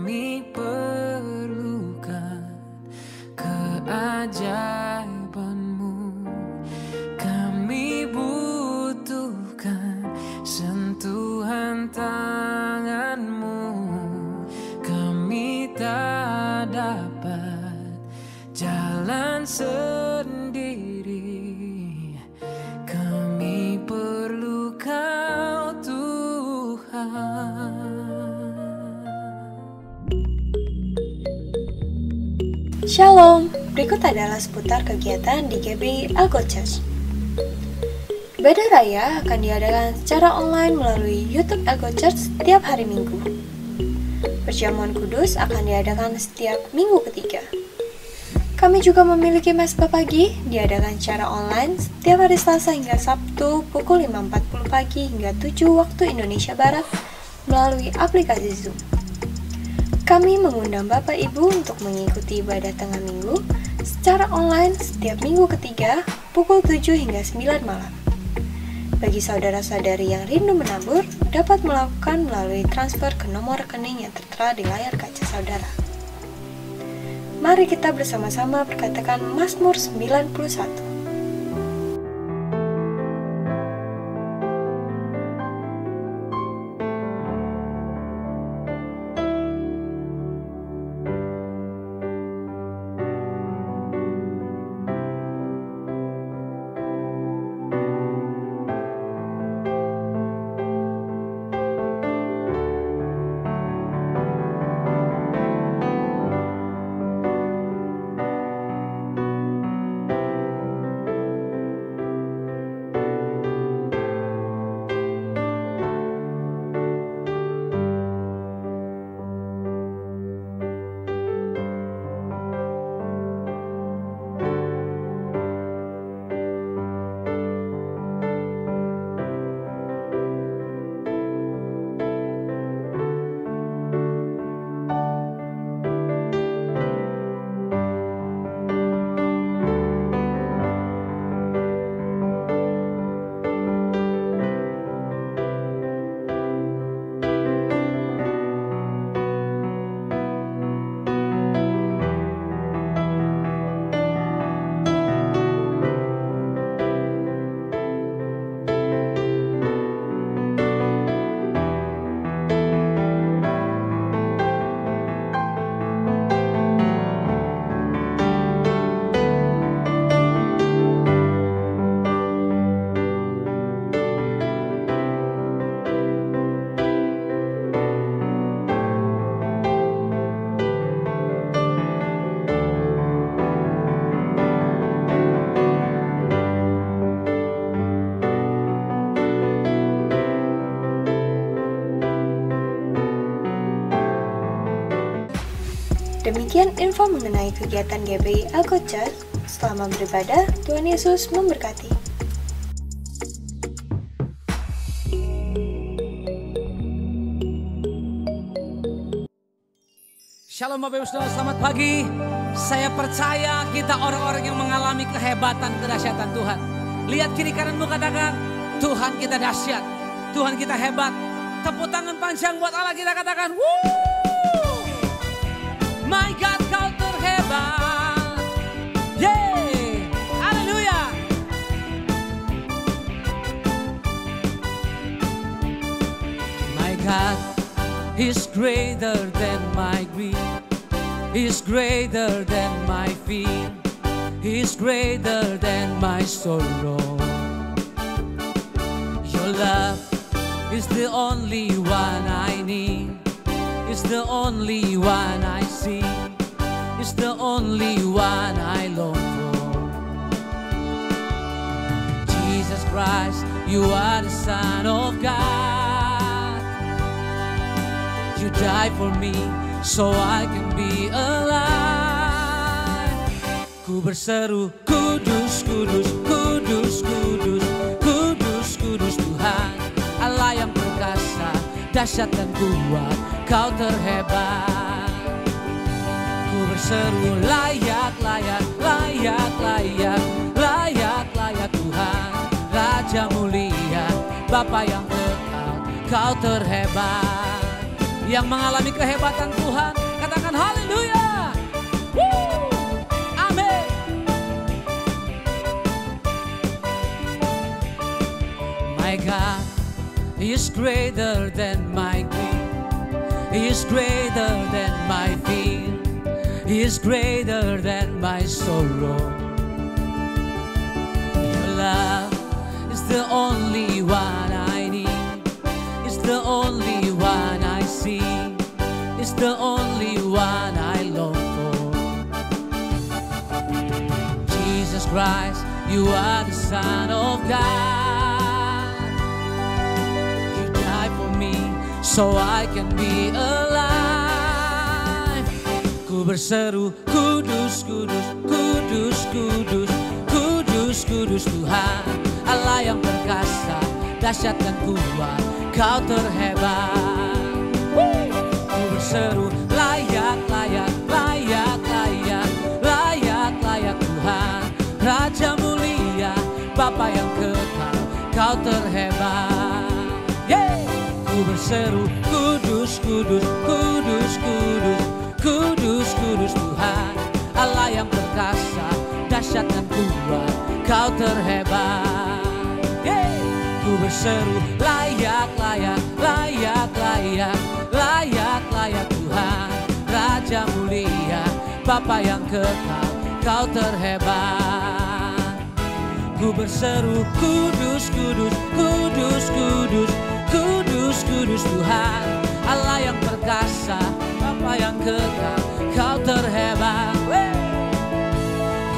Kami perlukan keajaiban-Mu. Kami butuhkan sentuhan tangan-Mu. Kami tak dapat jalan sendiri. Kami perlu Kau, Tuhan. Shalom, berikut adalah seputar kegiatan di GBI Algo Church. Ibadah Raya akan diadakan secara online melalui YouTube Algo Church setiap hari Minggu. Perjamuan Kudus akan diadakan setiap minggu ketiga. Kami juga memiliki mesbah pagi, diadakan secara online setiap hari Selasa hingga Sabtu pukul 5.40 pagi hingga 7 waktu Indonesia Barat melalui aplikasi Zoom. Kami mengundang Bapak Ibu untuk mengikuti ibadah tengah minggu secara online setiap minggu ketiga pukul 7 hingga 9 malam. Bagi saudara-saudari yang rindu menabur, dapat melakukan melalui transfer ke nomor rekening yang tertera di layar kaca saudara. Mari kita bersama-sama berkatakan Mazmur 91. Demikian info mengenai kegiatan GBI Algo Church. Selamat beribadah, Tuhan Yesus memberkati. Shalom Bapak Ibu Saudara, selamat pagi. Saya percaya kita orang-orang yang mengalami kehebatan, kedahsyatan Tuhan. Lihat kiri kananmu, katakan, Tuhan kita dahsyat, Tuhan kita hebat. Tepuk tangan panjang buat Allah, kita katakan, Woo! My God, Kau terhebat. Yeay, haleluya. My God is greater than my grief. He's greater than my fear. He's greater than my sorrow. Your love is the only one I need. It's the only one I see. It's the only one I long for. Jesus Christ, you are the Son of God. You died for me so I can be alive. Ku berseru, kudus, kudus, kudus, kudus, kudus, kudus Tuhan, Allah yang perkasa, dahsyat dan kuat, Kau terhebat. Ku berseru, layak, layak, layak, layak, layak, layak Tuhan, Raja mulia, Bapa yang kekal, Kau terhebat. yang mengalami kehebatan Tuhan, katakan haleluya. Amin. My God is greater than my grief. He is greater than my fear. He is greater than my sorrow. Your love is the only one I need. It's the only one I see. It's the only one I long for. Jesus Christ, you are the Son of God. You died for me so I can be alive. Ku berseru, kudus, kudus, kudus, kudus, kudus, kudus Tuhan, Allah yang perkasa, dahsyat dan kuat, Kau terhebat. Ku berseru, layak, layak, layak, layak, layak, layak Tuhan, Raja mulia, Bapa yang kekal, Kau terhebat. Ku berseru, kudus, kudus, kudus, kudus, kudus, kudus Tuhan, Allah yang perkasa, dahsyat dan kuat, Kau terhebat. Ku berseru, layak, layak, layak, layak, layak, layak Tuhan, Raja mulia, Bapa yang kekal, Kau terhebat. Ku berseru, kudus, kudus, kudus, kudus, kudus, kudus Tuhan, Allah yang perkasa, Bapa yang kekal, Kau terhebat.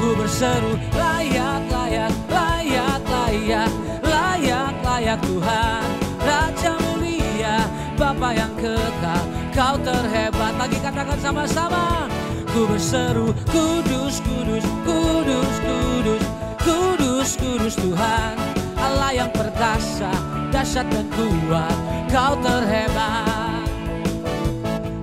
Ku berseru, layak, layak, layak, layak, layak, layak Tuhan, Raja mulia, Bapa yang kekal, Kau terhebat. Lagi katakan sama-sama. Ku berseru, kudus, kudus, kudus, kudus, kudus, kudus Tuhan, Allah yang perkasa, dahsyat dan kuat, Kau terhebat.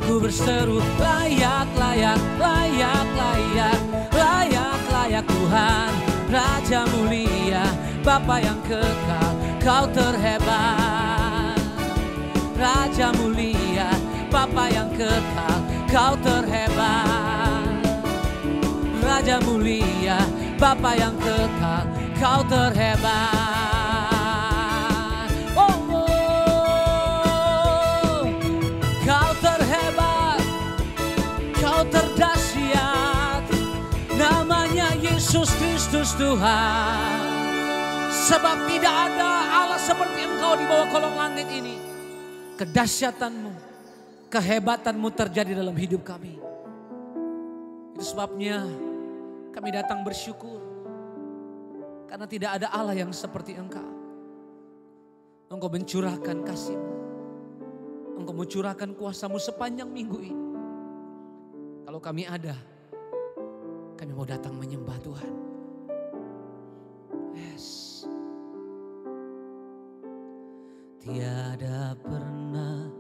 Ku berseru, layak, layak, layak, layak, layak, layak Tuhan, Raja mulia, Bapa yang kekal, Kau terhebat. Raja mulia, Bapa yang kekal, Kau terhebat. Raja mulia, Bapa yang kekal, Kau terhebat. Oh, oh, Kau terhebat, Kau terdahsyat, namanya Yesus Kristus Tuhan. Sebab tidak ada Allah seperti Engkau di bawah kolong langit ini. Kedahsyatanmu, kehebatanmu terjadi dalam hidup kami. Itu sebabnya kami datang bersyukur. Karena tidak ada Allah yang seperti Engkau. Engkau mencurahkan kasih-Mu. Engkau mencurahkan kuasa-Mu sepanjang minggu ini. Kalau kami ada, kami mau datang menyembah Tuhan. Yes. Tiada pernah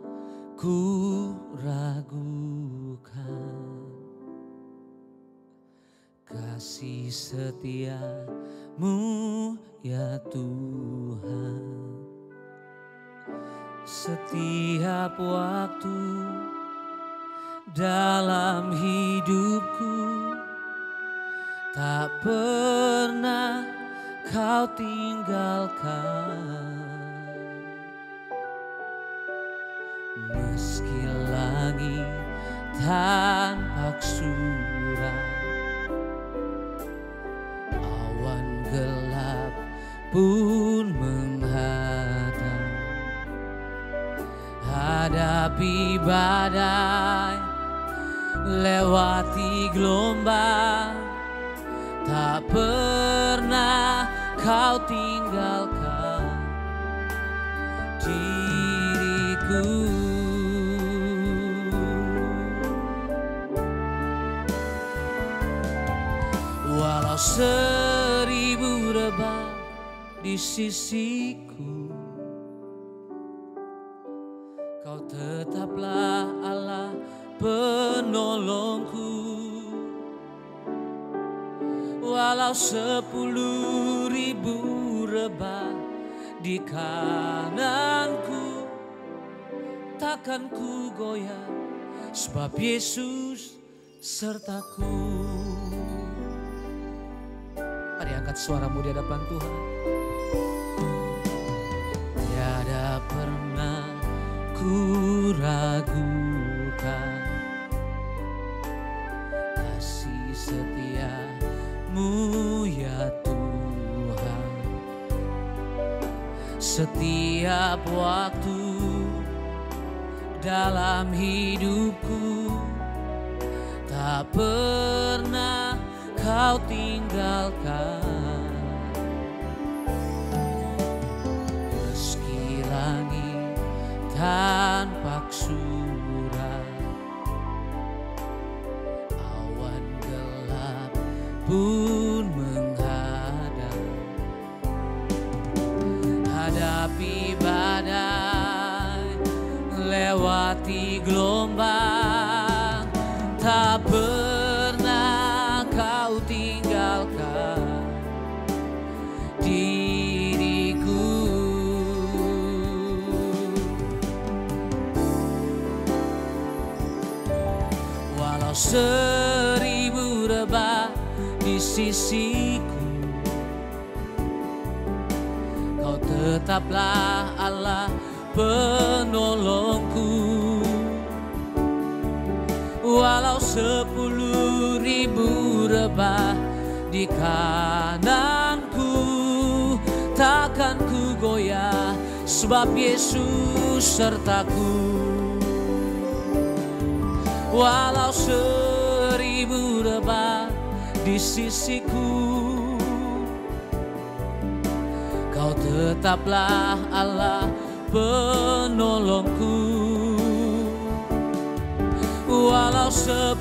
ku ragukan kasih setia-Mu ya Tuhan. Setiap waktu dalam hidupku tak pernah Kau tinggalkan. Meski langit tampak suram, awan gelap pun menghadang, hadapi badai, lewati gelombang, tak pernah Kau tinggalkan diriku. Walau 1000 rebah di sisiku, Kau tetaplah Allah penolongku. Walau 10.000 rebah di kananku, takkan ku goyah, sebab Yesus sertaku. Mari angkat suaramu di hadapan Tuhan. Tiada pernah ku ragukan kasih setiamu ya Tuhan. Setiap waktu dalam hidupku tak pernah kau tinggalkan. Meski langit tanpa surat, awan gelap pun menghadap, hadapi badai, lewati gelombang, tak pernah kau tinggalkan diriku. Walau 1000 rebah di sisiku, Kau tetaplah Allah penolongku. Walau 10.000 rebah di kananku, takkan ku goyah, sebab Yesus sertaku. Walau 1000 rebah di sisiku, Kau tetaplah Allah penolongku. Walau 10.000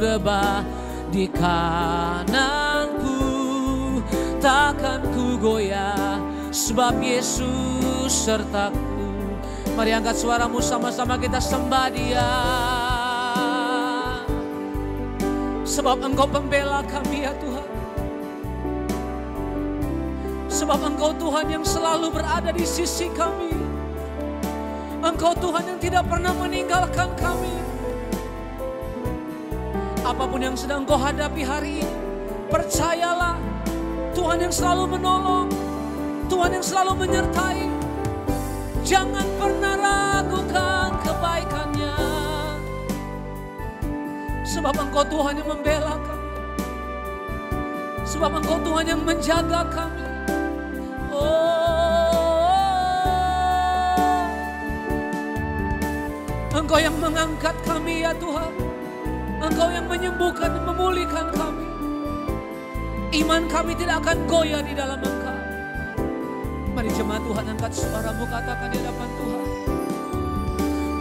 rebah di kananku, takkan ku goyah, sebab Yesus sertaku. Mari angkat suaramu, sama-sama kita sembah Dia. Sebab Engkau pembela kami ya Tuhan. Sebab Engkau Tuhan yang selalu berada di sisi kami. Engkau Tuhan yang tidak pernah meninggalkan kami. Apapun yang sedang Engkau hadapi hari ini, percayalah Tuhan yang selalu menolong, Tuhan yang selalu menyertai. Jangan pernah ragukan kebaikan-Nya. Sebab Engkau Tuhan yang membela kami. Sebab Engkau Tuhan yang menjaga kami. Engkau yang mengangkat kami ya Tuhan. Engkau yang menyembuhkan dan memulihkan kami. Iman kami tidak akan goyah di dalam Engkau. Mari jemaat Tuhan angkat suaramu, katakan di hadapan Tuhan.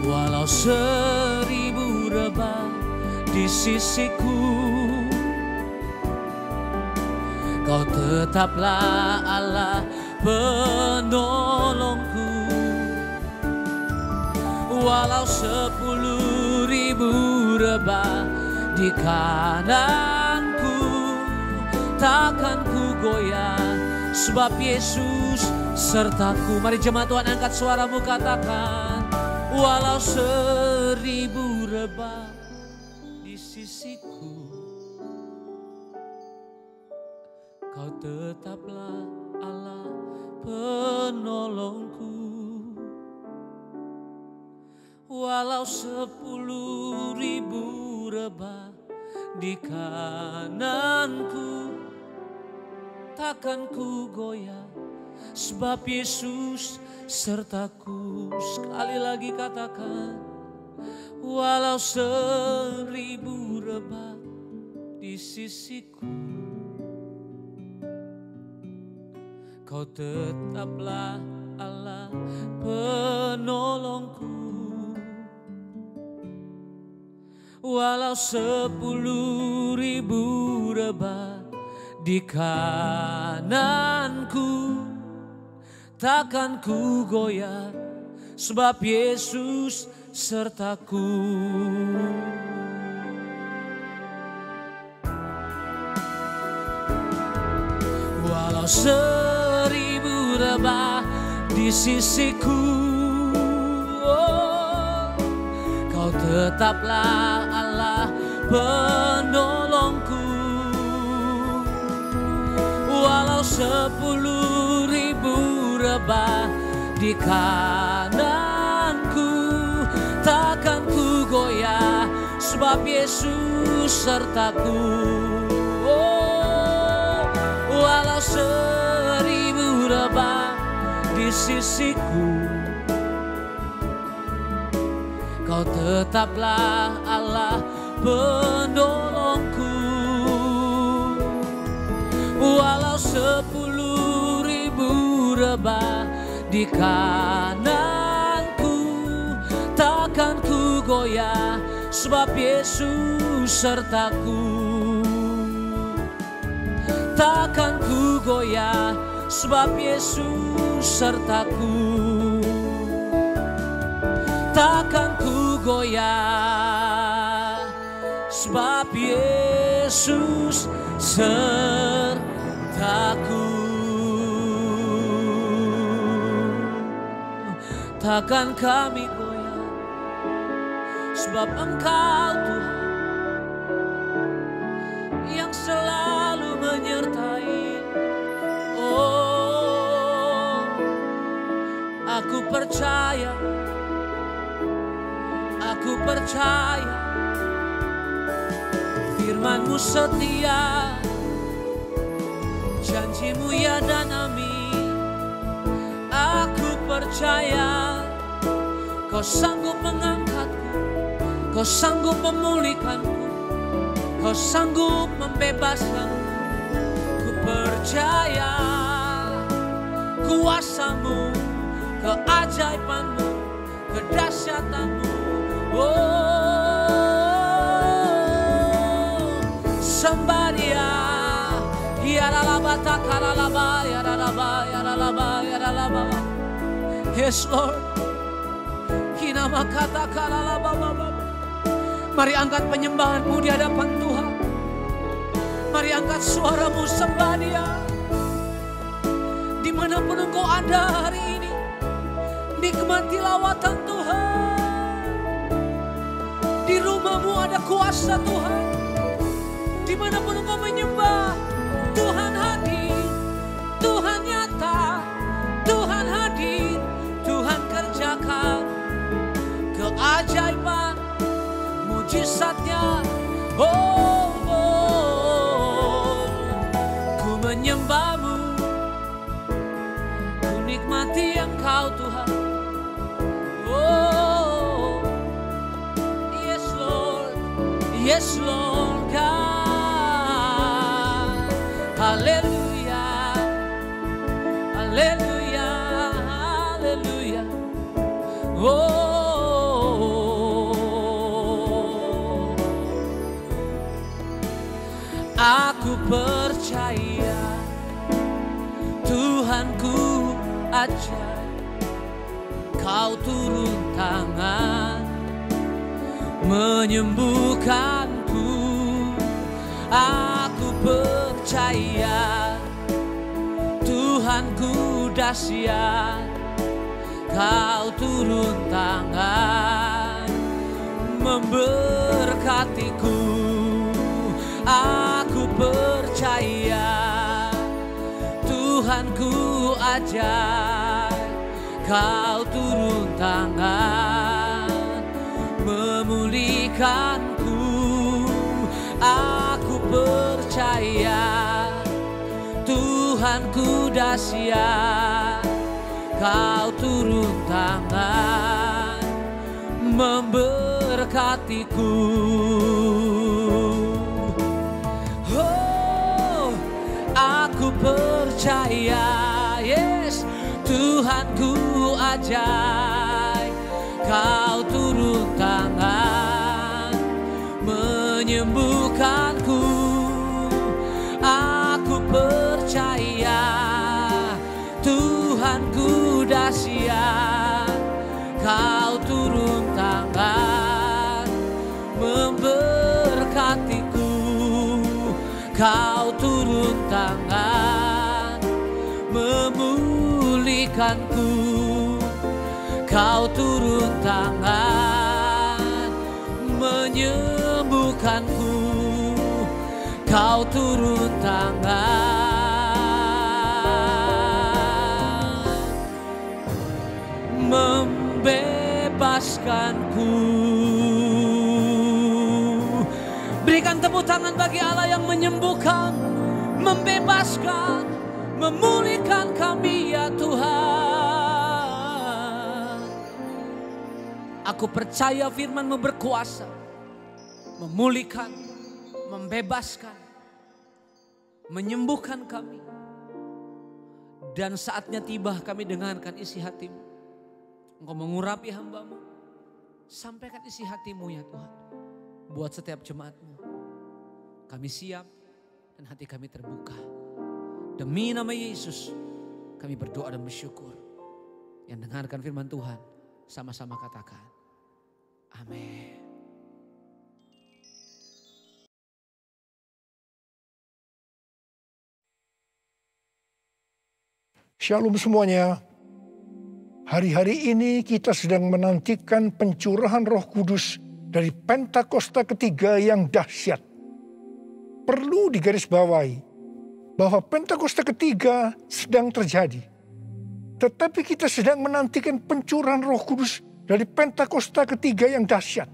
Walau 1000 rebah di sisiku, Kau tetaplah Allah penolongku. Walau 10.000 rebah di kananku, takkan ku goyah, sebab Yesus sertaku. Mari jemaat Tuhan angkat suaramu, katakan. Walau 1000 rebah di sisiku, Kau tetaplah Allah penolongku. Walau 10.000 rebah di kananku, takkan ku goyah, sebab Yesus sertaku. Sekali lagi katakan. Walau 1000 rebah di sisiku, Kau tetaplah Allah penolongku. Walau 10.000 rebah di kananku, takkan ku goyah, sebab Yesus sertaku. Walau 1000 rebah di sisiku, tetaplah Allah penolongku. Walau 10.000 rebah di kananku, takkan ku goyah sebab Yesus sertaku. Oh, walau 1000 rebah di sisiku, Kau tetaplah Allah penolongku. Walau 10.000 rebah di kananku, takkan ku goyah sebab Yesus sertaku. Takkan ku goyah sebab Yesus sertaku. Takkan ku goyah sebab Yesus sertaku. Takkan kami goyah sebab Engkau Tuhan yang selalu menyertai. Oh, aku percaya, aku percaya firman-Mu setia, janji-Mu ya dan amin. Aku percaya Kau sanggup mengangkatku, Kau sanggup memulihkanku, Kau sanggup membebaskanku. Ku percaya kuasa-Mu, keajaiban-Mu, kedahsyatan-Mu. Oh, Sambaria, yaralaba takaralaba, yaralaba, yaralaba, yaralaba. Yes Lord, kinama kata kalalaba. Mari angkat penyembahan-Mu di hadapan Tuhan. Mari angkat suara-Mu, sembah Dia. Dimanapun Engkau ada hari ini, nikmati lawatan Tuhan. Di rumah-Mu ada kuasa Tuhan. Dimanapun Engkau menyembah, Tuhan hadir, Tuhan nyata, Tuhan hadir, Tuhan kerjakan keajaiban, mujizatnya. Oh, oh, ku menyembah-Mu, ku nikmati Engkau Tuhan. Oh, yes Lord, yes Lord God. Hallelujah, hallelujah, hallelujah. Oh, aku percaya Tuhanku ajaib, Kau turun tangan menyembuhkanku. Aku percaya Tuhanku dahsyat, Kau turun tangan memberkatiku. Aku percaya Tuhanku ajaib, Kau turun tangan memulihkanku. Aku percaya Tuhanku dahsyat, Kau turun tangan memberkatiku. Oh, aku percaya, yes, Tuhanku ajaib, Kau turun tangan menyembuhkanku. Aku percaya Tuhanku dahsyat, Kau turun tangan memberkatiku. Kau turun tangan memulihkanku. Kau turun tangan menyembuhkanku, Kau turun tangan, membebaskanku. Berikan tepuk tangan bagi Allah yang menyembuhkan, membebaskan, memulihkan kami ya Tuhan. Aku percaya firman-Mu berkuasa, memulihkan, membebaskan, menyembuhkan kami. Dan saatnya tiba kami dengarkan isi hati-Mu. Engkau mengurapi hamba-Mu. Sampaikan isi hati-Mu ya Tuhan. Buat setiap jemaat-Mu. Kami siap dan hati kami terbuka. Demi nama Yesus kami berdoa dan bersyukur. Yang dengarkan firman Tuhan sama-sama katakan amin. Shalom semuanya. Hari-hari ini kita sedang menantikan pencurahan Roh Kudus dari Pentakosta ketiga yang dahsyat. Perlu digarisbawahi bahwa Pentakosta ketiga sedang terjadi. Tetapi kita sedang menantikan pencurahan Roh Kudus dari Pentakosta ketiga yang dahsyat.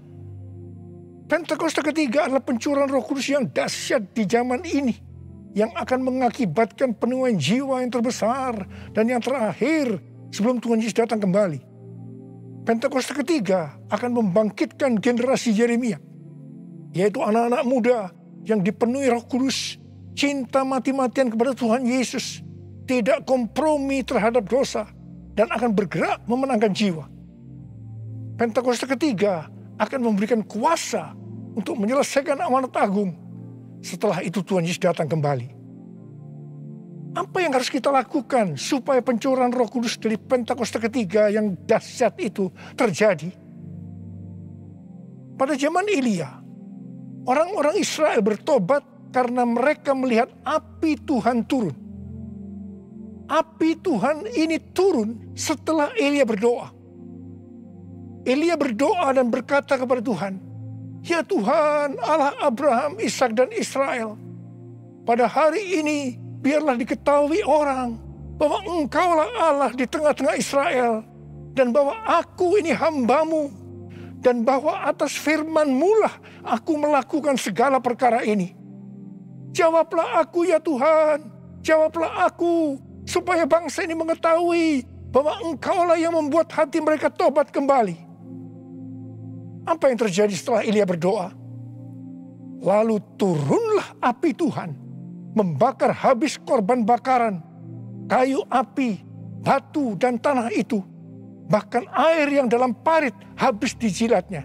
Pentakosta ketiga adalah pencurahan Roh Kudus yang dahsyat di zaman ini, yang akan mengakibatkan penuaian jiwa yang terbesar dan yang terakhir sebelum Tuhan Yesus datang kembali. Pentakosta ketiga akan membangkitkan generasi Yeremia, yaitu anak-anak muda yang dipenuhi Roh Kudus, cinta mati-matian kepada Tuhan Yesus, tidak kompromi terhadap dosa, dan akan bergerak memenangkan jiwa. Pentakosta ketiga akan memberikan kuasa untuk menyelesaikan amanat agung. Setelah itu Tuhan Yesus datang kembali. Apa yang harus kita lakukan supaya pencurahan Roh Kudus dari Pentakosta ketiga yang dahsyat itu terjadi? Pada zaman Elia, orang-orang Israel bertobat karena mereka melihat api Tuhan turun. Api Tuhan ini turun setelah Elia berdoa. Elia berdoa dan berkata kepada Tuhan, "Ya Tuhan, Allah Abraham, Ishak dan Israel, pada hari ini biarlah diketahui orang bahwa Engkaulah Allah di tengah-tengah Israel, dan bahwa aku ini hamba-Mu, dan bahwa atas firman-Mu lah aku melakukan segala perkara ini. Jawablah aku ya Tuhan, jawablah aku, supaya bangsa ini mengetahui bahwa Engkaulah yang membuat hati mereka tobat kembali." Apa yang terjadi setelah Elia berdoa? Lalu turunlah api Tuhan, membakar habis korban bakaran, kayu api, batu dan tanah itu. Bahkan air yang dalam parit habis dijilatnya.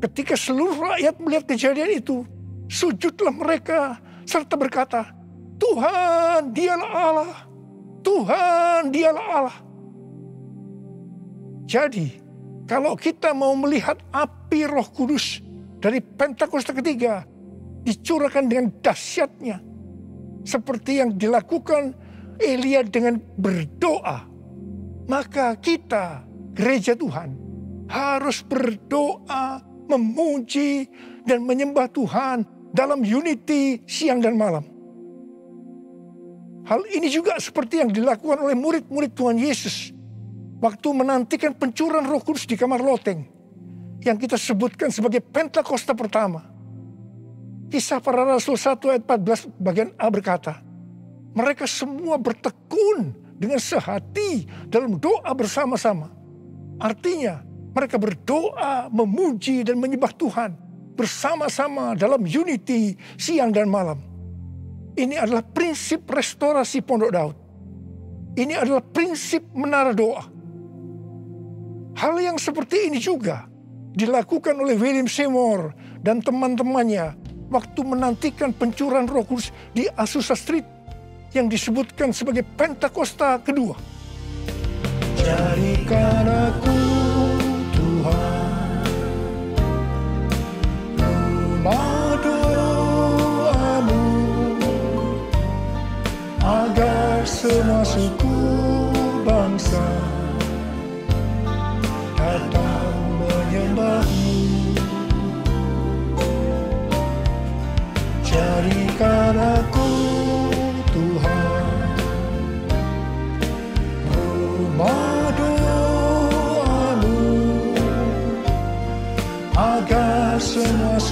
Ketika seluruh rakyat melihat kejadian itu, sujudlah mereka serta berkata, "Tuhan, Dialah Allah. Tuhan, Dialah Allah." Jadi, kalau kita mau melihat api Roh Kudus dari Pentakosta ketiga dicurahkan dengan dahsyatnya, seperti yang dilakukan Elia dengan berdoa, maka kita, gereja Tuhan, harus berdoa, memuji, dan menyembah Tuhan dalam unity siang dan malam. Hal ini juga seperti yang dilakukan oleh murid-murid Tuhan Yesus waktu menantikan pencurahan Roh Kudus di kamar loteng, yang kita sebutkan sebagai Pentakosta pertama. Kisah Para Rasul 1 ayat 14 bagian A berkata, mereka semua bertekun dengan sehati dalam doa bersama-sama. Artinya mereka berdoa, memuji dan menyembah Tuhan bersama-sama dalam unity siang dan malam. Ini adalah prinsip restorasi Pondok Daud. Ini adalah prinsip menara doa. Hal yang seperti ini juga dilakukan oleh William Seymour dan teman-temannya waktu menantikan pencurahan Roh Kudus di Azusa Street yang disebutkan sebagai Pentakosta kedua. Jadikan aku Tuhan rumah doamu, agar semua suku bangsa datang menyembahmu.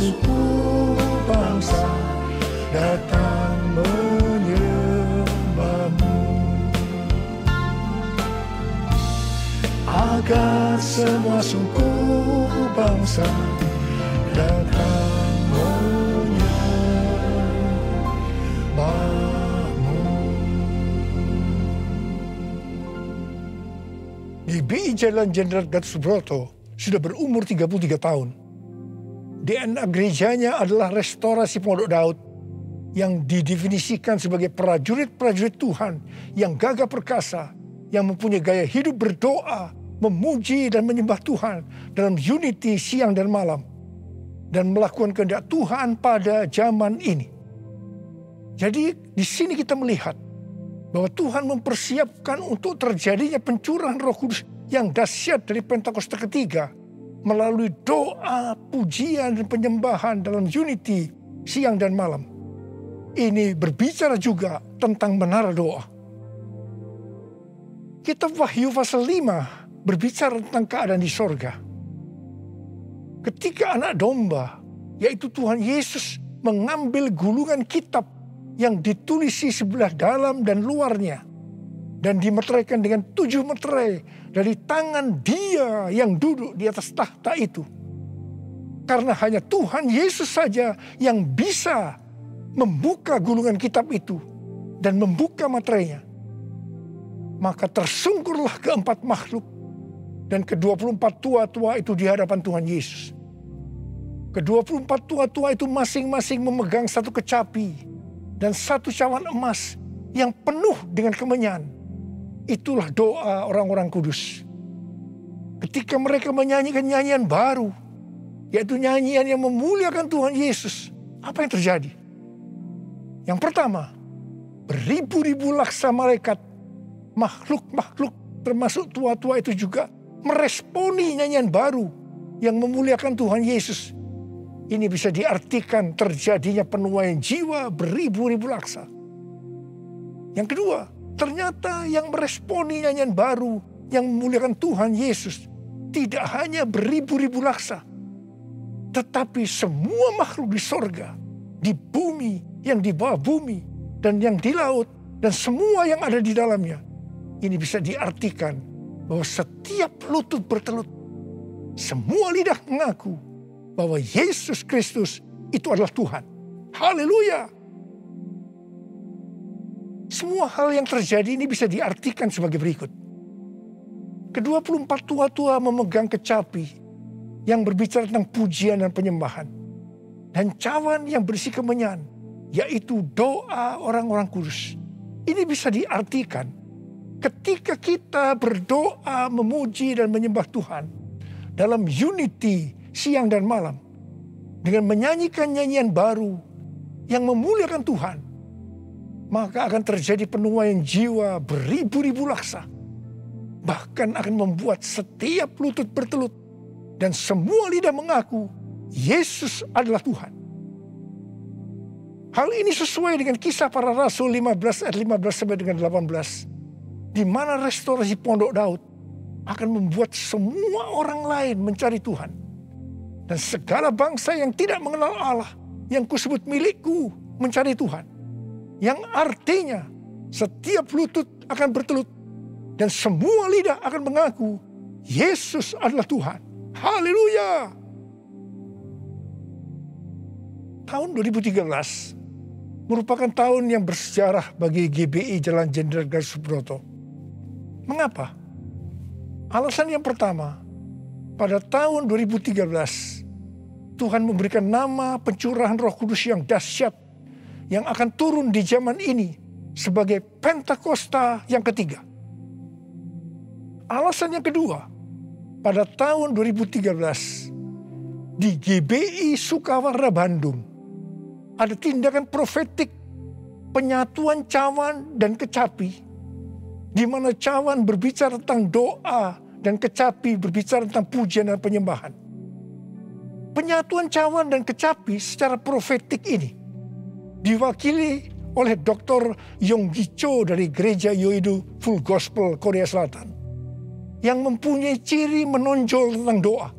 suku bangsa datang menyembahmu. Agar semua suku bangsa datang menyembahmu. GBI Jalan Jenderal Gatot Subroto sudah berumur 33 tahun. DNA gerejanya adalah restorasi Pondok Daud yang didefinisikan sebagai prajurit-prajurit Tuhan yang gagah perkasa, yang mempunyai gaya hidup berdoa, memuji dan menyembah Tuhan dalam unity siang dan malam, dan melakukan kehendak Tuhan pada zaman ini. Jadi di sini kita melihat bahwa Tuhan mempersiapkan untuk terjadinya pencurahan Roh Kudus yang dahsyat dari Pentakosta ketiga melalui doa, pujian, dan penyembahan dalam unity siang dan malam. Ini berbicara juga tentang menara doa. Kitab Wahyu pasal 5 berbicara tentang keadaan di sorga. Ketika anak domba, yaitu Tuhan Yesus, mengambil gulungan kitab yang ditulisi sebelah dalam dan luarnya, dan dimeteraikan dengan 7 meterai dari tangan Dia yang duduk di atas tahta itu. Karena hanya Tuhan Yesus saja yang bisa membuka gulungan kitab itu dan membuka meterainya. Maka tersungkurlah keempat makhluk dan ke-24 tua-tua itu di hadapan Tuhan Yesus. Ke-24 tua-tua itu masing-masing memegang satu kecapi dan satu cawan emas yang penuh dengan kemenyan. Itulah doa orang-orang kudus. Ketika mereka menyanyikan nyanyian baru, yaitu nyanyian yang memuliakan Tuhan Yesus, apa yang terjadi? Yang pertama, beribu-ribu laksa malaikat, makhluk-makhluk termasuk tua-tua itu juga meresponi nyanyian baru yang memuliakan Tuhan Yesus. Ini bisa diartikan terjadinya penuaian jiwa beribu-ribu laksa. Yang kedua, ternyata yang meresponi nyanyian baru yang memuliakan Tuhan Yesus tidak hanya beribu-ribu laksa, tetapi semua makhluk di sorga, di bumi, yang di bawah bumi, dan yang di laut, dan semua yang ada di dalamnya. Ini bisa diartikan bahwa setiap lutut bertelut, semua lidah mengaku bahwa Yesus Kristus itu adalah Tuhan. Haleluya! Semua hal yang terjadi ini bisa diartikan sebagai berikut. Ke-24 tua-tua memegang kecapi yang berbicara tentang pujian dan penyembahan. Dan cawan yang berisi kemenyan, yaitu doa orang-orang kudus. Ini bisa diartikan ketika kita berdoa, memuji dan menyembah Tuhan dalam unity siang dan malam, dengan menyanyikan nyanyian baru yang memuliakan Tuhan, maka akan terjadi penuaian jiwa beribu-ribu laksa. Bahkan akan membuat setiap lutut bertelut dan semua lidah mengaku Yesus adalah Tuhan. Hal ini sesuai dengan Kisah Para Rasul 15 ayat 15 sampai dengan 18. Di mana restorasi Pondok Daud akan membuat semua orang lain mencari Tuhan. Dan segala bangsa yang tidak mengenal Allah, yang kusebut milikku, mencari Tuhan. Yang artinya setiap lutut akan bertelut dan semua lidah akan mengaku Yesus adalah Tuhan. Haleluya! Tahun 2013 merupakan tahun yang bersejarah bagi GBI Jalan Jenderal Gatot Subroto. Mengapa? Alasan yang pertama, pada tahun 2013 Tuhan memberikan nama pencurahan Roh Kudus yang dahsyat yang akan turun di zaman ini sebagai Pentakosta yang ketiga. Alasan yang kedua, pada tahun 2013 di GBI Sukawarna Bandung ada tindakan profetik penyatuan cawan dan kecapi, di mana cawan berbicara tentang doa dan kecapi berbicara tentang pujian dan penyembahan. Penyatuan cawan dan kecapi secara profetik ini diwakili oleh Dr. Yonggi Cho dari Gereja Yoido Full Gospel Korea Selatan yang mempunyai ciri menonjol tentang doa.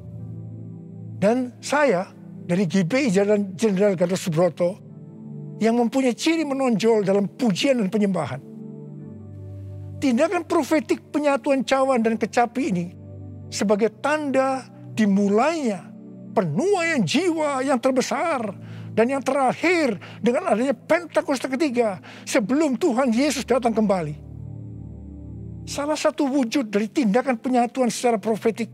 Dan saya dari GBI Jenderal Gatot Subroto yang mempunyai ciri menonjol dalam pujian dan penyembahan. Tindakan profetik penyatuan cawan dan kecapi ini sebagai tanda dimulainya penuaian jiwa yang terbesar dan yang terakhir dengan adanya Pentakosta ketiga sebelum Tuhan Yesus datang kembali. Salah satu wujud dari tindakan penyatuan secara profetik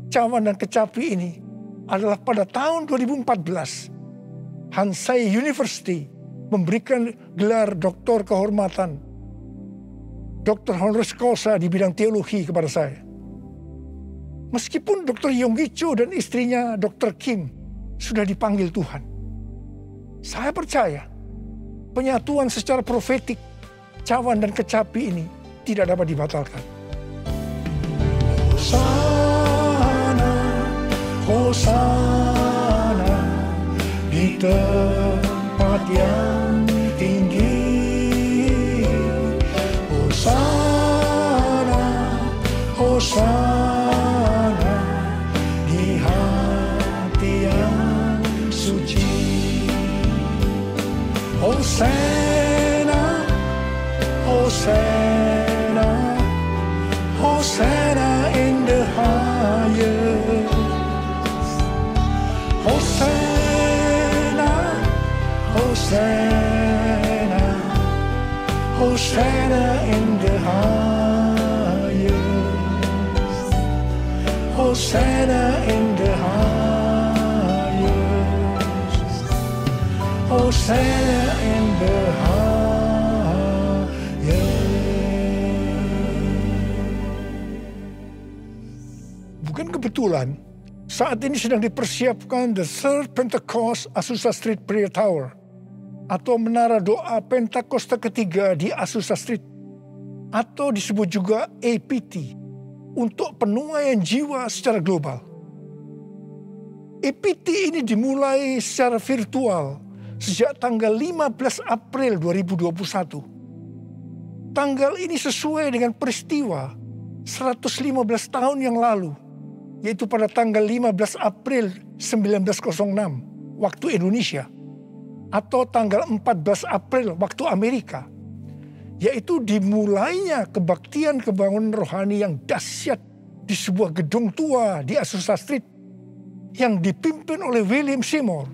cawan dan kecapi ini adalah pada tahun 2014 Hansai University memberikan gelar doktor kehormatan, doktor honoris causa di bidang teologi kepada saya. Meskipun Dr. Yonggi Cho dan istrinya Dr. Kim sudah dipanggil Tuhan, saya percaya penyatuan secara profetik cawan dan kecapi ini tidak dapat dibatalkan. Hosana, Hosana di tempat yang tinggi. Hosana, Hosana di hati yang suci. Hosana, Hosana, Hosana in the highest. Hosana, Hosana, Hosana in the highest. Hosana in the highest. Hosana in the highest. Bukan kebetulan saat ini sedang dipersiapkan The Third Pentecost Azusa Street Prayer Tower atau menara doa Pentakosta ketiga di Azusa Street atau disebut juga APT untuk penuaian jiwa secara global. APT ini dimulai secara virtual sejak tanggal 15 April 2021. Tanggal ini sesuai dengan peristiwa 115 tahun yang lalu, yaitu pada tanggal 15 April 1906 waktu Indonesia atau tanggal 14 April waktu Amerika, yaitu dimulainya kebaktian kebangunan rohani yang dahsyat di sebuah gedung tua di Azusa Street yang dipimpin oleh William Seymour.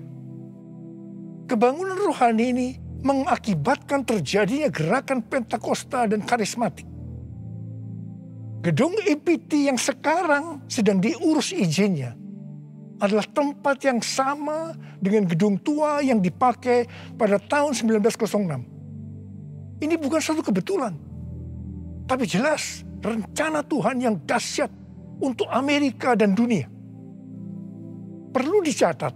Kebangunan rohani ini mengakibatkan terjadinya gerakan Pentakosta dan karismatik. Gedung APT yang sekarang sedang diurus izinnya adalah tempat yang sama dengan gedung tua yang dipakai pada tahun 1906. Ini bukan suatu kebetulan, tapi jelas rencana Tuhan yang dahsyat untuk Amerika dan dunia. Perlu dicatat,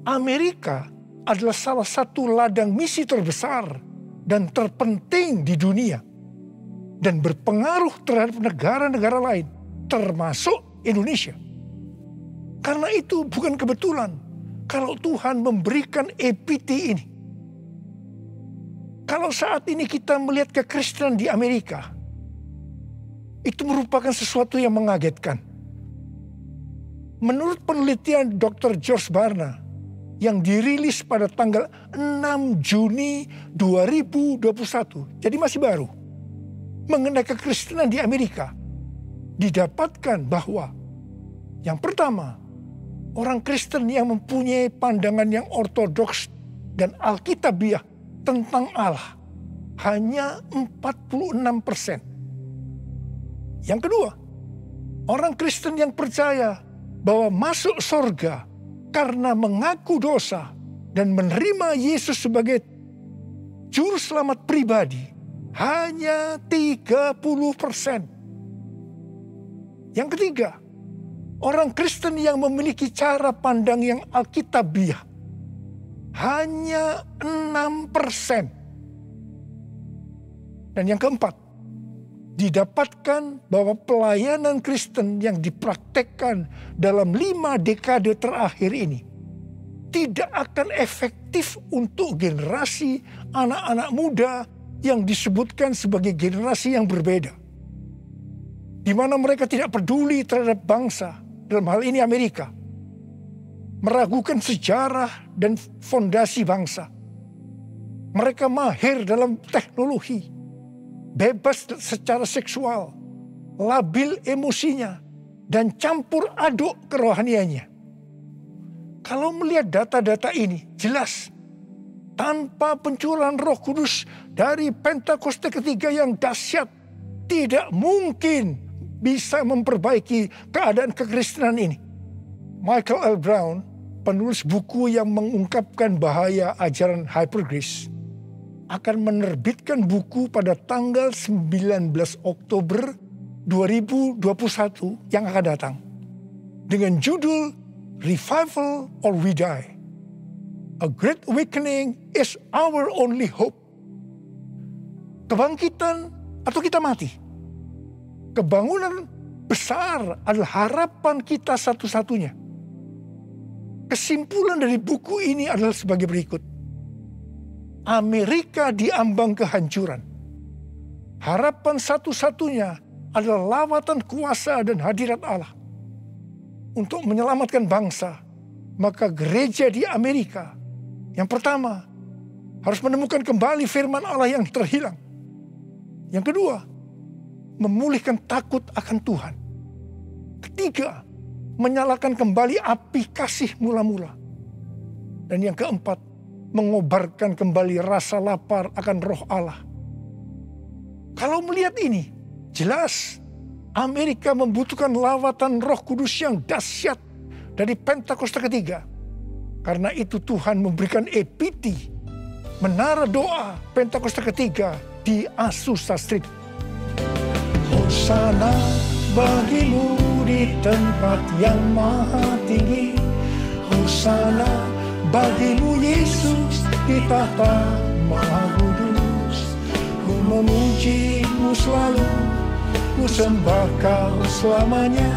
Amerika adalah salah satu ladang misi terbesar dan terpenting di dunia dan berpengaruh terhadap negara-negara lain, termasuk Indonesia. Karena itu bukan kebetulan kalau Tuhan memberikan APT ini. Kalau saat ini kita melihat kekristenan di Amerika, itu merupakan sesuatu yang mengagetkan. Menurut penelitian Dr. George Barna yang dirilis pada tanggal 6 Juni 2021, jadi masih baru, mengenai kekristenan di Amerika, didapatkan bahwa yang pertama, orang Kristen yang mempunyai pandangan yang ortodoks dan alkitabiah tentang Allah hanya 46%. Yang kedua, orang Kristen yang percaya bahwa masuk surga karena mengaku dosa dan menerima Yesus sebagai juru selamat pribadi hanya 30%. Yang ketiga, orang Kristen yang memiliki cara pandang yang alkitabiah hanya 6%. Dan yang keempat, didapatkan bahwa pelayanan Kristen yang dipraktekkan dalam 5 dekade terakhir ini tidak akan efektif untuk generasi anak-anak muda yang disebutkan sebagai generasi yang berbeda, di mana mereka tidak peduli terhadap bangsa, dalam hal ini Amerika, meragukan sejarah dan fondasi bangsa. Mereka mahir dalam teknologi, bebas secara seksual, labil emosinya, dan campur aduk kerohaniannya. Kalau melihat data-data ini, jelas tanpa pencurahan Roh Kudus dari Pentakosta ketiga yang dahsyat, tidak mungkin bisa memperbaiki keadaan kekristenan ini. Michael L. Brown, penulis buku yang mengungkapkan bahaya ajaran hypergrace, akan menerbitkan buku pada tanggal 19 Oktober 2021 yang akan datang dengan judul Revival or We Die. A Great Awakening is our only hope. Kebangkitan atau kita mati. Kebangunan besar adalah harapan kita satu-satunya. Kesimpulan dari buku ini adalah sebagai berikut. Amerika diambang kehancuran. Harapan satu-satunya adalah lawatan kuasa dan hadirat Allah. Untuk menyelamatkan bangsa, maka gereja di Amerika yang pertama harus menemukan kembali firman Allah yang terhilang. Yang kedua, memulihkan takut akan Tuhan. Ketiga, menyalakan kembali api kasih mula-mula. Dan yang keempat, mengobarkan kembali rasa lapar akan roh Allah. Kalau melihat ini, jelas Amerika membutuhkan lawatan Roh Kudus yang dahsyat dari Pentakosta ketiga. Karena itu Tuhan memberikan EPT, menara doa Pentakosta ketiga di Azusa Street. Hosana bagimu di tempat yang maha tinggi. Hosana bagimu Yesus di tahta maha kudus. Ku memujimu selalu, ku sembah kau selamanya.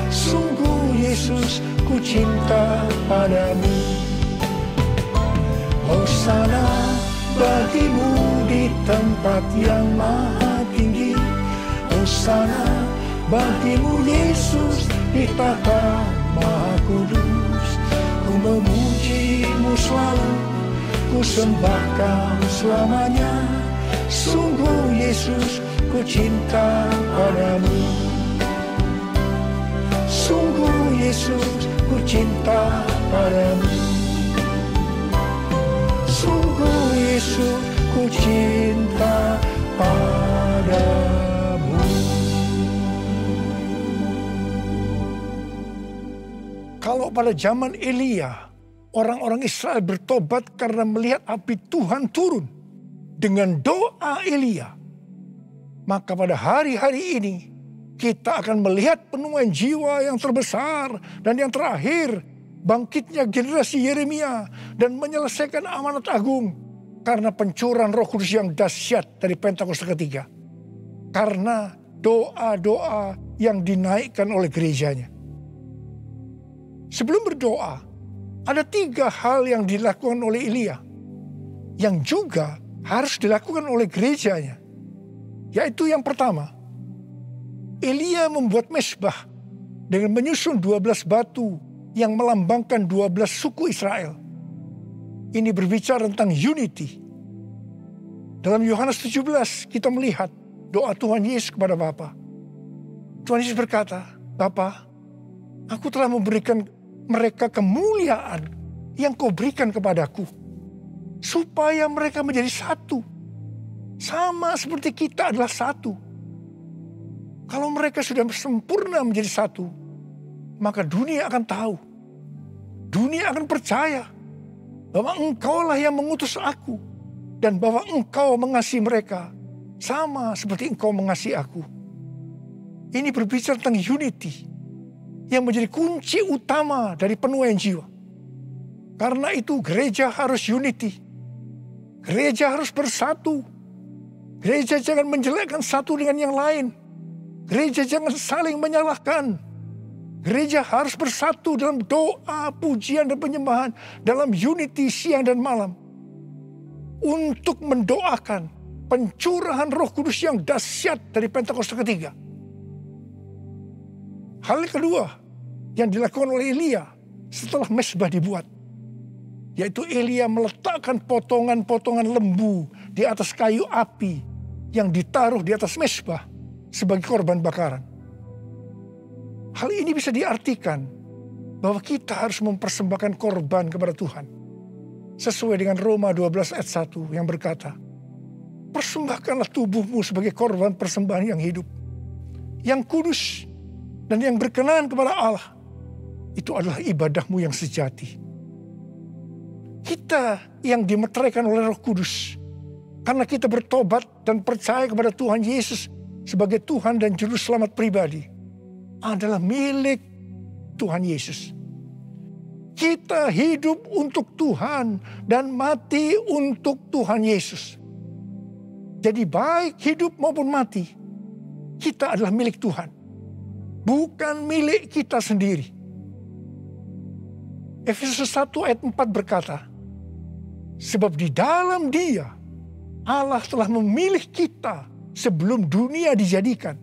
Sungguh Yesus ku cinta padamu. Hosana bagimu di tempat yang maha tinggi. Hosana bagimu Yesus di tahta maha kudus. Ku memujimu selalu, ku sembah kau selamanya. Sungguh Yesus ku cinta padamu. Sungguh Yesus ku cinta padamu. Sungguh Yesus ku cinta padamu. Kalau pada zaman Elia, orang-orang Israel bertobat karena melihat api Tuhan turun dengan doa Elia, maka pada hari-hari ini kita akan melihat penuaian jiwa yang terbesar dan yang terakhir, bangkitnya generasi Yeremia dan menyelesaikan amanat agung karena pencurahan Roh Kudus yang dahsyat dari Pentakosta ketiga. Karena doa-doa yang dinaikkan oleh gerejanya. Sebelum berdoa, ada 3 hal yang dilakukan oleh Elia, yang juga harus dilakukan oleh gerejanya. Yaitu yang pertama, Elia membuat mezbah dengan menyusun 12 batu yang melambangkan 12 suku Israel. Ini berbicara tentang unity. Dalam Yohanes 17 kita melihat doa Tuhan Yesus kepada Bapa. Tuhan Yesus berkata, Bapa, aku telah memberikan mereka kemuliaan yang kau berikan kepadaku, supaya mereka menjadi satu. Sama seperti kita adalah satu. Kalau mereka sudah sempurna menjadi satu, maka dunia akan tahu. Dunia akan percaya bahwa engkaulah yang mengutus aku. Dan bahwa engkau mengasihi mereka sama seperti engkau mengasihi aku. Ini berbicara tentang unity yang menjadi kunci utama dari penuaian jiwa. Karena itu gereja harus unity. Gereja harus bersatu. Gereja jangan menjelekkan satu dengan yang lain. Gereja jangan saling menyalahkan. Gereja harus bersatu dalam doa, pujian, dan penyembahan. Dalam unity siang dan malam. Untuk mendoakan pencurahan Roh Kudus yang dahsyat dari Pentakosta ketiga. Hal kedua yang dilakukan oleh Elia setelah mezbah dibuat. Yaitu Elia meletakkan potongan-potongan lembu di atas kayu api yang ditaruh di atas mezbah sebagai korban bakaran. Hal ini bisa diartikan bahwa kita harus mempersembahkan korban kepada Tuhan. Sesuai dengan Roma 12 ayat 1 yang berkata, persembahkanlah tubuhmu sebagai korban persembahan yang hidup, yang kudus, dan yang berkenan kepada Allah. Itu adalah ibadahmu yang sejati. Kita yang dimeteraikan oleh Roh Kudus, karena kita bertobat dan percaya kepada Tuhan Yesus sebagai Tuhan dan Juru Selamat pribadi, adalah milik Tuhan Yesus. Kita hidup untuk Tuhan dan mati untuk Tuhan Yesus. Jadi baik hidup maupun mati, kita adalah milik Tuhan, bukan milik kita sendiri. Efesus 1 ayat 4 berkata, sebab di dalam Dia Allah telah memilih kita sebelum dunia dijadikan,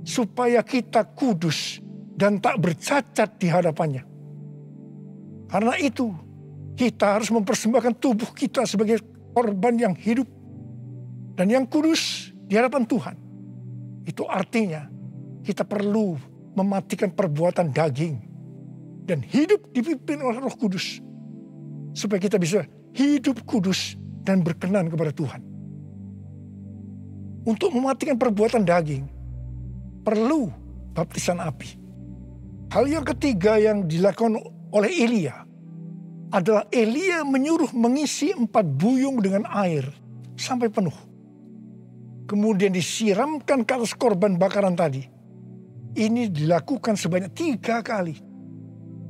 supaya kita kudus dan tak bercacat di hadapannya. Karena itu, kita harus mempersembahkan tubuh kita sebagai korban yang hidup dan yang kudus di hadapan Tuhan. Itu artinya kita perlu mematikan perbuatan daging dan hidup dipimpin oleh Roh Kudus, supaya kita bisa hidup kudus dan berkenan kepada Tuhan. Untuk mematikan perbuatan daging, perlu baptisan api. Hal yang ketiga yang dilakukan oleh Elia adalah Elia menyuruh mengisi 4 buyung dengan air sampai penuh. Kemudian disiramkan ke atas korban bakaran tadi. Ini dilakukan sebanyak 3 kali.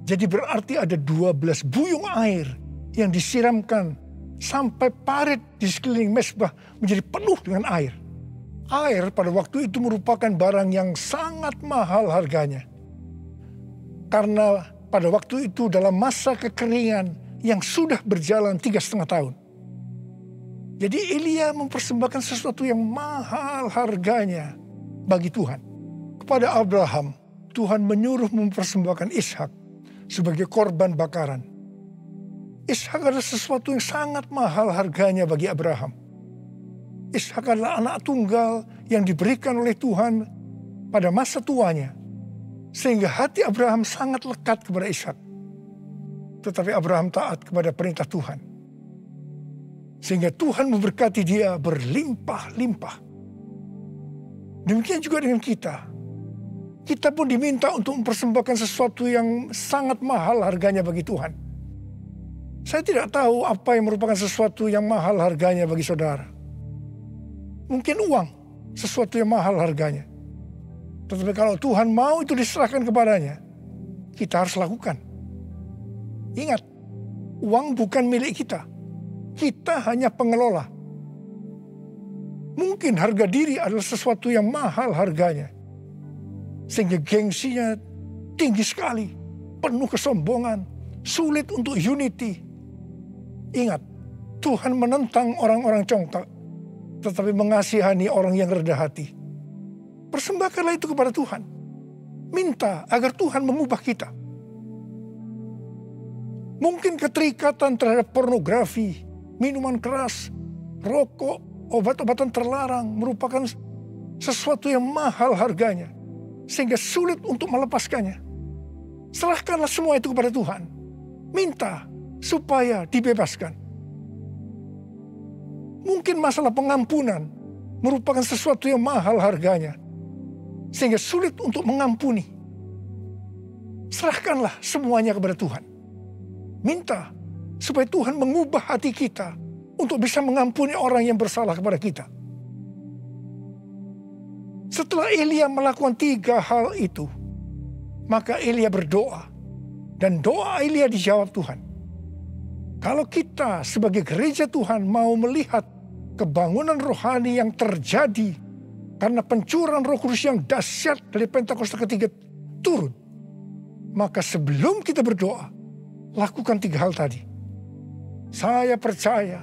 Jadi berarti ada 12 buyung air yang disiramkan sampai parit di sekeliling mezbah menjadi penuh dengan air. Air pada waktu itu merupakan barang yang sangat mahal harganya. Karena pada waktu itu dalam masa kekeringan yang sudah berjalan 3,5 tahun. Jadi Elia mempersembahkan sesuatu yang mahal harganya bagi Tuhan. Kepada Abraham, Tuhan menyuruh mempersembahkan Ishak sebagai korban bakaran. Ishak adalah sesuatu yang sangat mahal harganya bagi Abraham. Ishak adalah anak tunggal yang diberikan oleh Tuhan pada masa tuanya, sehingga hati Abraham sangat lekat kepada Ishak. Tetapi Abraham taat kepada perintah Tuhan, sehingga Tuhan memberkati dia berlimpah-limpah. Demikian juga dengan kita. Kita pun diminta untuk mempersembahkan sesuatu yang sangat mahal harganya bagi Tuhan. Saya tidak tahu apa yang merupakan sesuatu yang mahal harganya bagi saudara. Mungkin uang, sesuatu yang mahal harganya. Tetapi kalau Tuhan mau itu diserahkan kepadanya, kita harus lakukan. Ingat, uang bukan milik kita. Kita hanya pengelola. Mungkin harga diri adalah sesuatu yang mahal harganya, sehingga gengsinya tinggi sekali, penuh kesombongan, sulit untuk unity. Ingat, Tuhan menentang orang-orang congkak, tetapi mengasihani orang yang rendah hati. Persembahkanlah itu kepada Tuhan. Minta agar Tuhan mengubah kita. Mungkin keterikatan terhadap pornografi, minuman keras, rokok, obat-obatan terlarang merupakan sesuatu yang mahal harganya, sehingga sulit untuk melepaskannya. Serahkanlah semua itu kepada Tuhan. Minta supaya dibebaskan. Mungkin masalah pengampunan merupakan sesuatu yang mahal harganya, sehingga sulit untuk mengampuni. Serahkanlah semuanya kepada Tuhan. Minta supaya Tuhan mengubah hati kita untuk bisa mengampuni orang yang bersalah kepada kita. Setelah Elia melakukan 3 hal itu, maka Elia berdoa, dan doa Elia dijawab Tuhan. Kalau kita sebagai gereja Tuhan mau melihat kebangunan rohani yang terjadi karena pencurahan Roh Kudus yang dahsyat dari Pentakosta ketiga turun, maka sebelum kita berdoa, lakukan 3 hal tadi. Saya percaya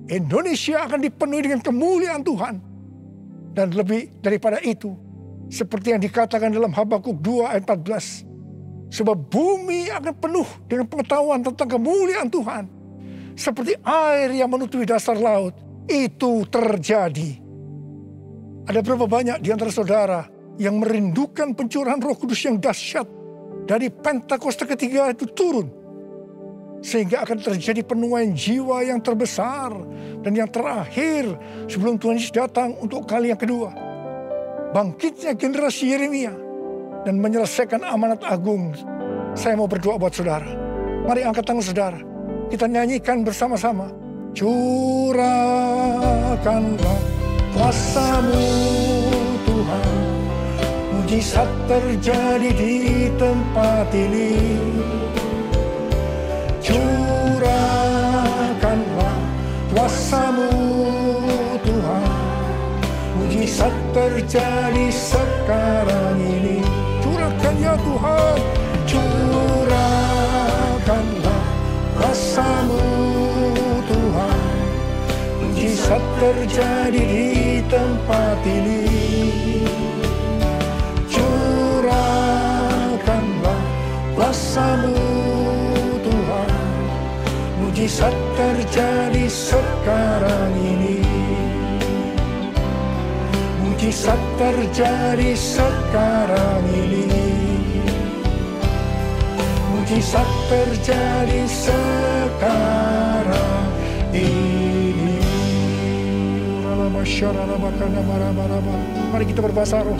Indonesia akan dipenuhi dengan kemuliaan Tuhan. Dan lebih daripada itu, seperti yang dikatakan dalam Habakuk 2 ayat 14, Sebab bumi akan penuh dengan pengetahuan tentang kemuliaan Tuhan. Seperti air yang menutupi dasar laut. Itu terjadi. Ada berapa banyak di antara saudara yang merindukan pencurahan Roh Kudus yang dahsyat dari Pentakosta ketiga itu turun. Sehingga akan terjadi penuaian jiwa yang terbesar dan yang terakhir sebelum Tuhan Yesus datang untuk kali yang kedua. Bangkitnya generasi Yeremia dan menyelesaikan amanat agung. Saya mau berdoa buat saudara. Mari angkat tangan saudara. Kita nyanyikan bersama-sama. Curahkanlah kuasa-Mu Tuhan, mujizat terjadi di tempat ini. Curahkanlah kuasa-Mu Tuhan, mujizat terjadi sekarang ini. Curahkan ya Tuhan, curahkanlah kuasa-Mu Tuhan, mujizat terjadi di tempat ini. Curahkanlah kuasa-Mu Tuhan, mujizat terjadi sekarang ini. Mujizat terjadi sekarang ini. Mujizat terjadi sekarang ini. Mari kita berbahasa roh.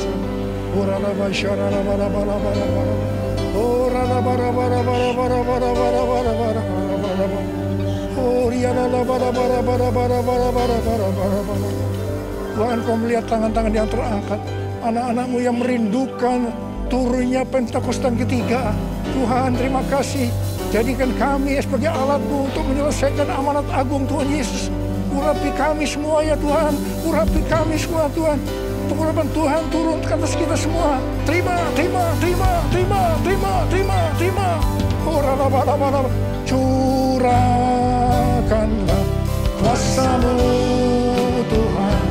Tuhan, Kau melihat tangan-tangan yang terangkat, anak-anak-Mu yang merindukan turunnya Pentakosta ketiga. Tuhan, terima kasih. Jadikan kami sebagai alat-Mu untuk menyelesaikan amanat agung Tuhan Yesus. Urapi kami semua ya Tuhan. Urapi kami semua Tuhan. Pengurapan Tuhan turun ke atas kita semua. Terima. Curahkanlah kuasa-Mu Tuhan,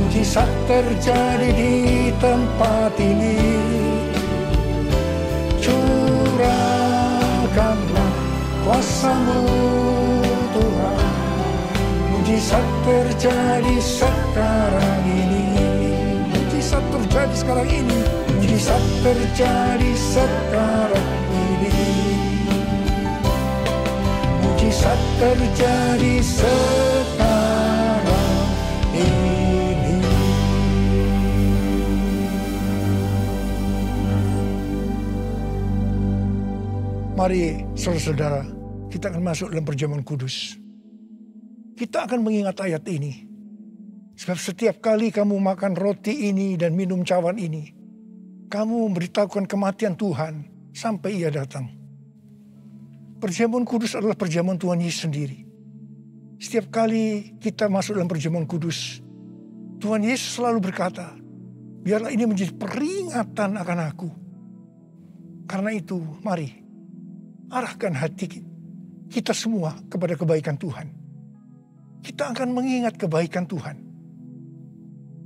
mujizat terjadi di tempat ini. Curahkanlah kuasa-Mu Tuhan, mujizat terjadi sekarang ini. Mujizat terjadi sekarang ini. Mujizat terjadi sekarang ini. Mujizat terjadi sekarang ini. Mari saudara-saudara, kita akan masuk dalam perjamuan kudus. Kita akan mengingat ayat ini. Sebab setiap kali kamu makan roti ini dan minum cawan ini, kamu memberitahukan kematian Tuhan sampai Ia datang. Perjamuan kudus adalah perjamuan Tuhan Yesus sendiri. Setiap kali kita masuk dalam perjamuan kudus, Tuhan Yesus selalu berkata, biarlah ini menjadi peringatan akan aku. Karena itu, mari arahkan hati kita semua kepada kebaikan Tuhan. Kita akan mengingat kebaikan Tuhan.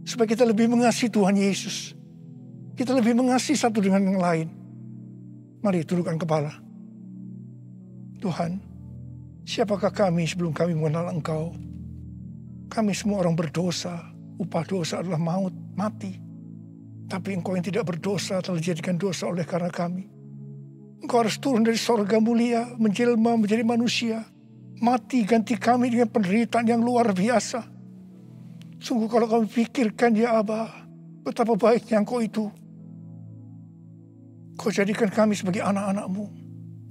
Supaya kita lebih mengasihi Tuhan Yesus. Kita lebih mengasihi satu dengan yang lain. Mari tundukkan kepala. Tuhan, siapakah kami sebelum kami mengenal Engkau? Kami semua orang berdosa. Upah dosa adalah maut, mati. Tapi Engkau yang tidak berdosa telah dijadikan dosa oleh karena kami. Engkau harus turun dari sorga mulia, menjelma menjadi manusia. Mati ganti kami dengan penderitaan yang luar biasa. Sungguh kalau kami pikirkan ya Aba, betapa baiknya Engkau itu. Kau jadikan kami sebagai anak-anak-Mu.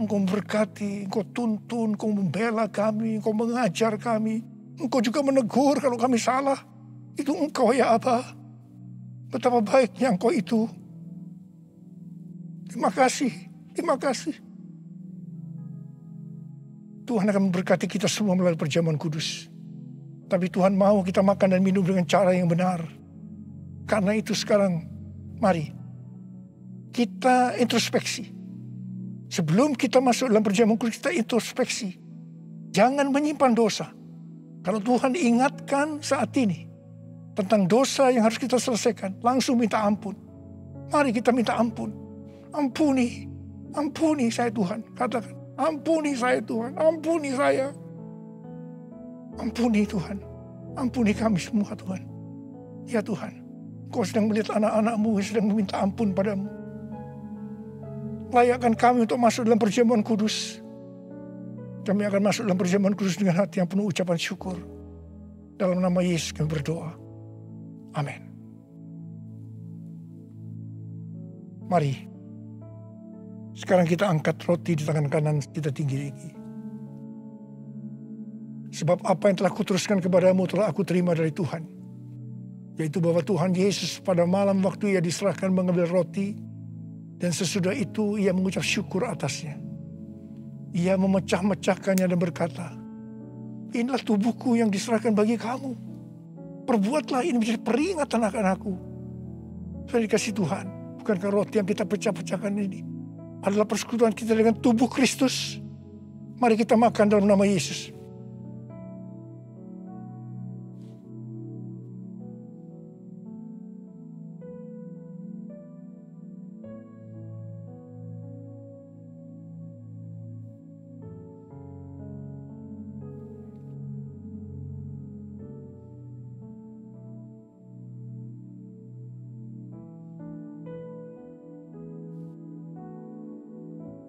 Engkau memberkati, Engkau tuntun, Engkau membela kami, Engkau mengajar kami. Engkau juga menegur kalau kami salah. Itu Engkau ya Aba. Betapa baiknya Engkau itu. Terima kasih. Tuhan akan memberkati kita semua melalui perjamuan kudus. Tapi Tuhan mau kita makan dan minum dengan cara yang benar. Karena itu sekarang, mari kita introspeksi. Sebelum kita masuk dalam perjamuan kudus, kita introspeksi. Jangan menyimpan dosa. Kalau Tuhan ingatkan saat ini tentang dosa yang harus kita selesaikan, langsung minta ampun. Mari kita minta ampun. Ampuni. Ampuni saya Tuhan. Katakan, ampuni saya Tuhan, ampuni saya. Ampuni Tuhan, ampuni kami semua Tuhan. Ya Tuhan, Kau sedang melihat anak-anak-Mu yang sedang meminta ampun padamu. Layakkan kami untuk masuk dalam perjamuan kudus. Kami akan masuk dalam perjamuan kudus dengan hati yang penuh ucapan syukur. Dalam nama Yesus kami berdoa. Amin. Mari, sekarang kita angkat roti di tangan kanan kita tinggi-tinggi. Sebab apa yang telah kuteruskan kepadamu telah aku terima dari Tuhan. Yaitu bahwa Tuhan Yesus pada malam waktu ia diserahkan mengambil roti. Dan sesudah itu ia mengucap syukur atasnya. Ia memecah-mecahkannya dan berkata, inilah tubuhku yang diserahkan bagi kamu. Perbuatlah ini menjadi peringatan akan aku. Saya dikasih Tuhan, bukankah roti yang kita pecah-pecahkan ini adalah persekutuan kita dengan tubuh Kristus? Mari kita makan dalam nama Yesus.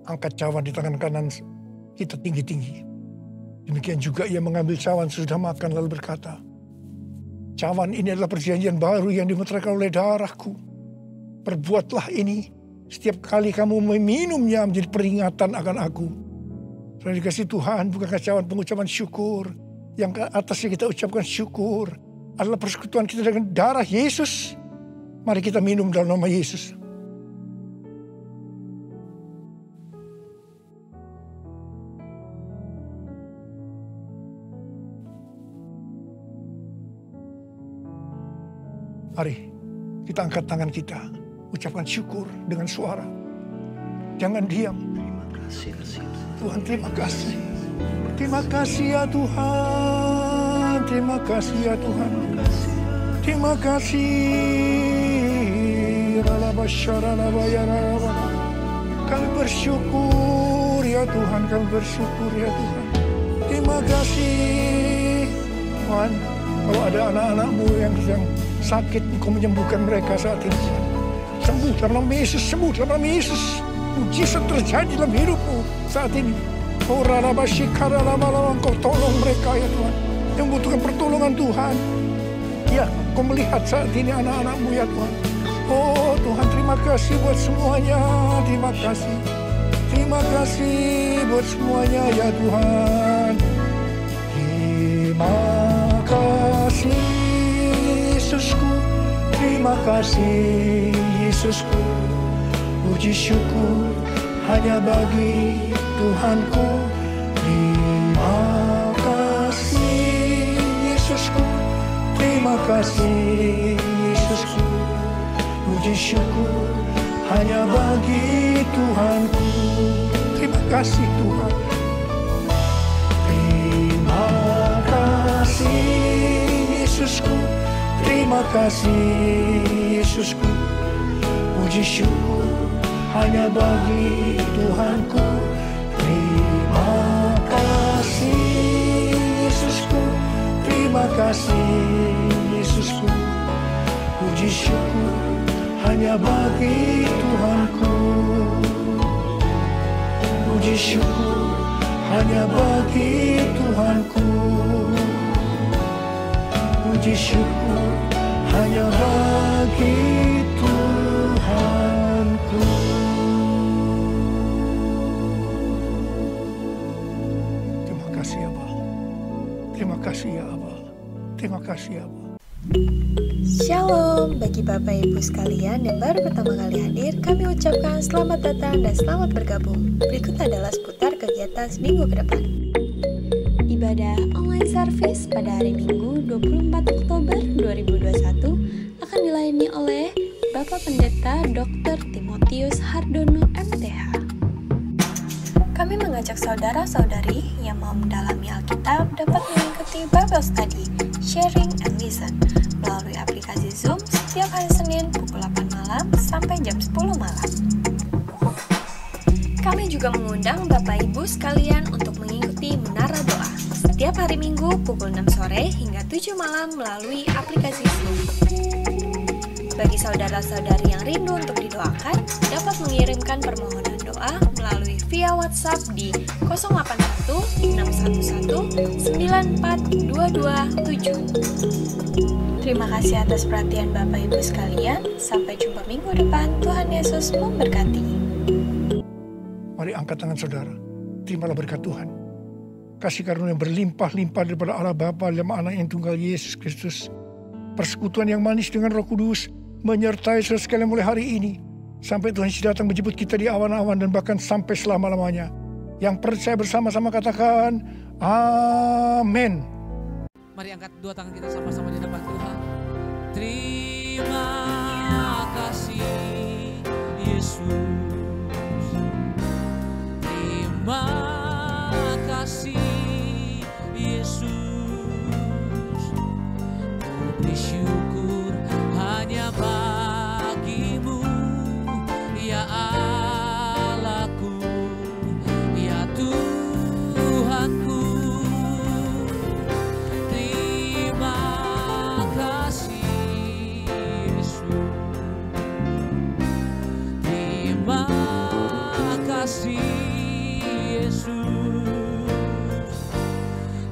Angkat cawan di tangan kanan kita tinggi-tinggi. Demikian juga ia mengambil cawan sesudah makan lalu berkata, cawan ini adalah perjanjian baru yang dimeteraikan oleh darahku. Perbuatlah ini setiap kali kamu meminumnya menjadi peringatan akan aku. Saya dikasih Tuhan, bukankah cawan pengucapan syukur yang ke atasnya kita ucapkan syukur adalah persekutuan kita dengan darah Yesus. Mari kita minum dalam nama Yesus. Mari kita angkat tangan kita, ucapkan syukur dengan suara. Jangan diam. Tuhan terima kasih. Terima kasih ya Tuhan. Terima kasih ya Tuhan. Terima kasih. Kami bersyukur ya Tuhan. Kami bersyukur ya Tuhan. Terima kasih Tuhan. Kalau ada anak-anak-Mu yang sedang sakit, Engkau menyembuhkan mereka saat ini. Sembuh dalam nama Yesus, sembuh dalam nama Yesus. Mujizat terjadi dalam hidupmu saat ini. Oh Rarabashikara lama-lama Engkau tolong mereka ya Tuhan. Yang membutuhkan pertolongan Tuhan. Ya, Engkau melihat saat ini anak-anak-Mu ya Tuhan. Oh Tuhan, terima kasih buat semuanya. Terima kasih. Terima kasih buat semuanya ya Tuhan. Terima kasih Yesusku, terima kasih Yesusku. Puji syukur hanya bagi Tuhanku. Terima kasih Yesusku, terima kasih Yesusku. Puji syukur hanya bagi Tuhanku. Terima kasih Tuhan. Terima kasih Yesusku, terima kasih Yesusku. Puji syukur hanya bagi Tuhanku. Terima kasih Yesusku, terima kasih Yesusku. Puji syukur hanya bagi Tuhanku. Puji syukur hanya bagi Tuhanku. Puji syukur hanya bagi Tuhanku. Terima kasih ya Bapa. Terima kasih ya Bapa. Terima kasih ya Bapa. Shalom bagi Bapak Ibu sekalian yang baru pertama kali hadir, kami ucapkan selamat datang dan selamat bergabung. Berikut adalah seputar kegiatan seminggu ke depan. Ibadah online service pada hari Minggu 24 Oktober 2021 akan dilayani oleh Bapak Pendeta Dr. Timotius Hardono MTH. Kami mengajak saudara-saudari yang mau mendalami Alkitab dapat mengikuti Bible Study, Sharing and Listen melalui aplikasi Zoom setiap hari Senin pukul 8 malam sampai jam 10 malam. Kami juga mengundang Bapak Ibu sekalian untuk mengikuti Menara Doa setiap hari Minggu pukul 6 sore hingga 7 malam melalui aplikasi Zoom. Bagi saudara-saudari yang rindu untuk didoakan, dapat mengirimkan permohonan doa melalui via WhatsApp di 081 611 94227. Terima kasih atas perhatian Bapak Ibu sekalian. Sampai jumpa minggu depan. Tuhan Yesus memberkati. Mari angkat tangan saudara. Terimalah berkat Tuhan. Kasih karunia yang berlimpah-limpah daripada Allah Bapa dalam Anak yang tunggal Yesus Kristus. Persekutuan yang manis dengan Roh Kudus menyertai saudara sekalian mulai hari ini. Sampai Tuhan Yesus datang menjemput kita di awan-awan dan bahkan sampai selama-lamanya. Yang percaya bersama-sama katakan, amin. Mari angkat dua tangan kita sama-sama di depan Tuhan. Terima kasih Yesus. Terima kasih Yesus. Ku bersyukur hanya bagimu, ya Allahku, ya Tuhanku. Terima kasih Yesus. Terima kasih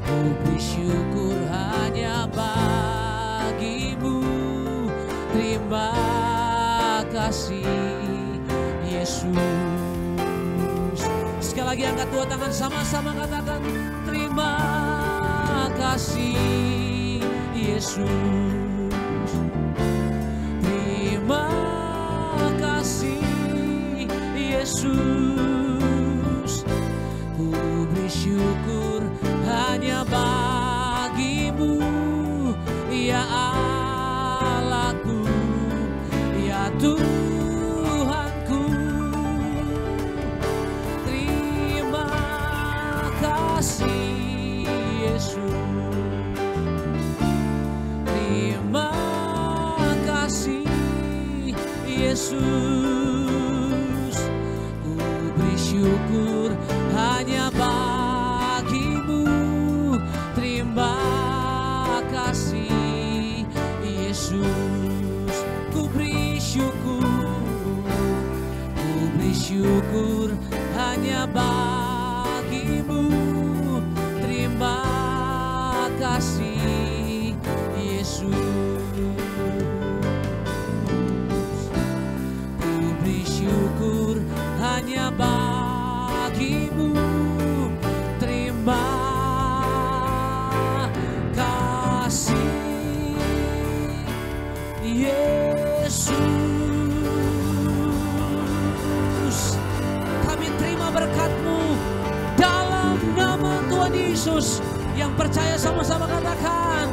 ku bersyukur hanya bagimu. Terima kasih Yesus. Sekali lagi angkat dua tangan sama-sama katakan, terima kasih Yesus. Terima kasih Yesus. Ku bersyukur hanya bagimu, ya Allahku, ya Tuhanku. Terima kasih Yesus. Terima kasih Yesus. Ku bersyukur hanya bagimu. Terima kasih Yesus. Ku bersyukur hanya bagimu. Terima kasih Yesus. Ku bersyukur hanya bagimu. Terima kasih Yesus. Kami terima berkat-Mu dalam nama Tuhan Yesus. Yang percaya sama-sama katakan